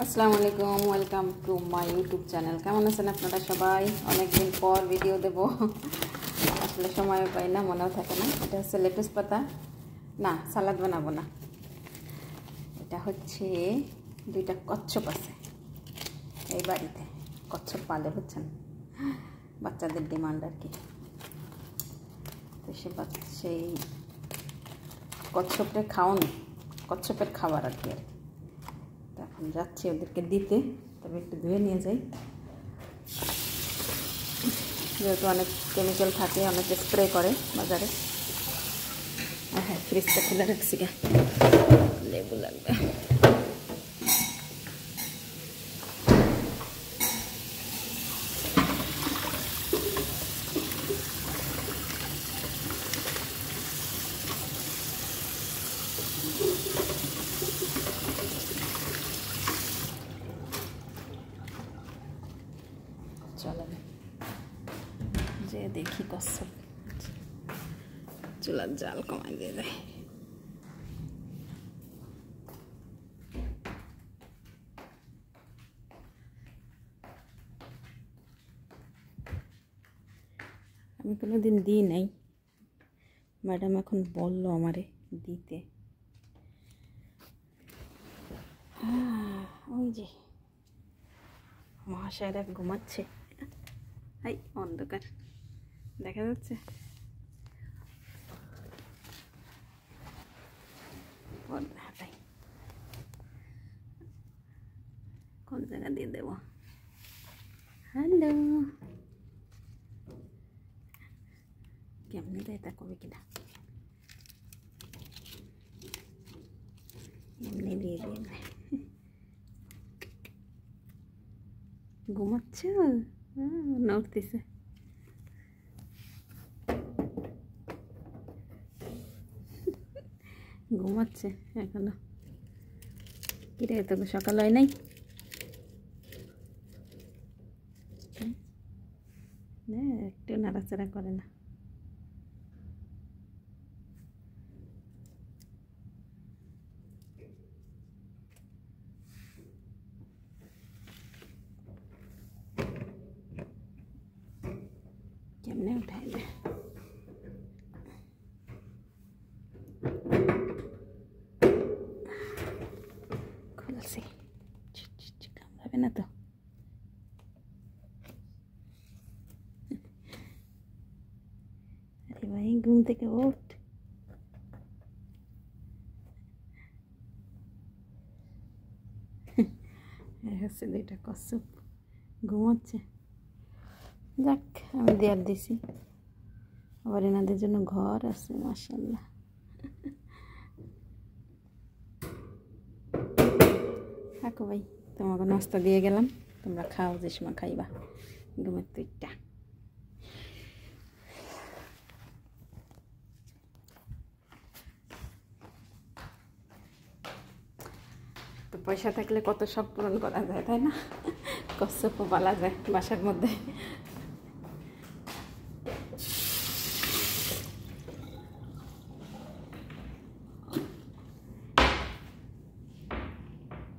আসসালামু আলাইকুম, welcome to my YouTube channel. কেমন আছেন আপনারা সবাই? অনেকদিন পর ভিডিও দেব, আসলে সময়ও পাই না, মনেও থাকে না। এটা হচ্ছে লেটুস পাতা, না সালাদ বানাবো না। এটা হচ্ছে দুইটা কচ্ছপ আছে এই বাড়িতে, কচ্ছপ পালে, বুঝছেন, বাচ্চাদের ডিমান্ড আর কি। তো সেই কচ্ছপের খাওয়ান, কচ্ছপের খাবার আর কি। এখন যাচ্ছি ওদেরকে দিতে, তবে একটু ধুয়ে নিয়ে যাই, যেহেতু অনেক কেমিক্যাল থাকে, অনেকে স্প্রে করে বাজারে। হ্যাঁ, ফ্রিজটা খুলে রাখছি, গা লেবু লাগবে। চলেন যে দেখি কচ্ছপ, চুলার জাল কমাই দিয়ে দেয়। আমি কোনোদিন দিই নাই, ম্যাডাম এখন বললো আমারে দিতে। ওই যে মহাশয়রা ঘুমাচ্ছে। এই অন্ধকার দেখা যাচ্ছে, হাতাই কোন জায়গা দিয়ে দেব? হ্যালো, কেমনি দেয় তা কবে কিনা, এমনি দিয়ে দিয়ে ঘুমাচ্ছে, নড়তেছে। ঘুমাচ্ছে এখনো। কিরে, তো সকাল হয় নাই? একটু নাড়াচাড়া করে না। কেমনে উঠাই দে, খুলছি, কামড়াবে না তো? আরে ভাই, ঘুম থেকে ওঠ। হচ্ছে দুইটা কচ্ছপ ঘুমাচ্ছে। যাক, আমি দেয়ার দিছি, আবার এনাদের জন্য ঘর আছে, মাশাআল্লাহ। থাকো ভাই, তোমাকে নাস্তা দিয়ে গেলাম, তোমরা খাও যে সময় খাইবা। ঘুমের তুইটা তো পয়সা থাকলে কত শখ পূরণ করা যায়, তাই না? কচ্ছপও পালা যায় বাসার মধ্যে।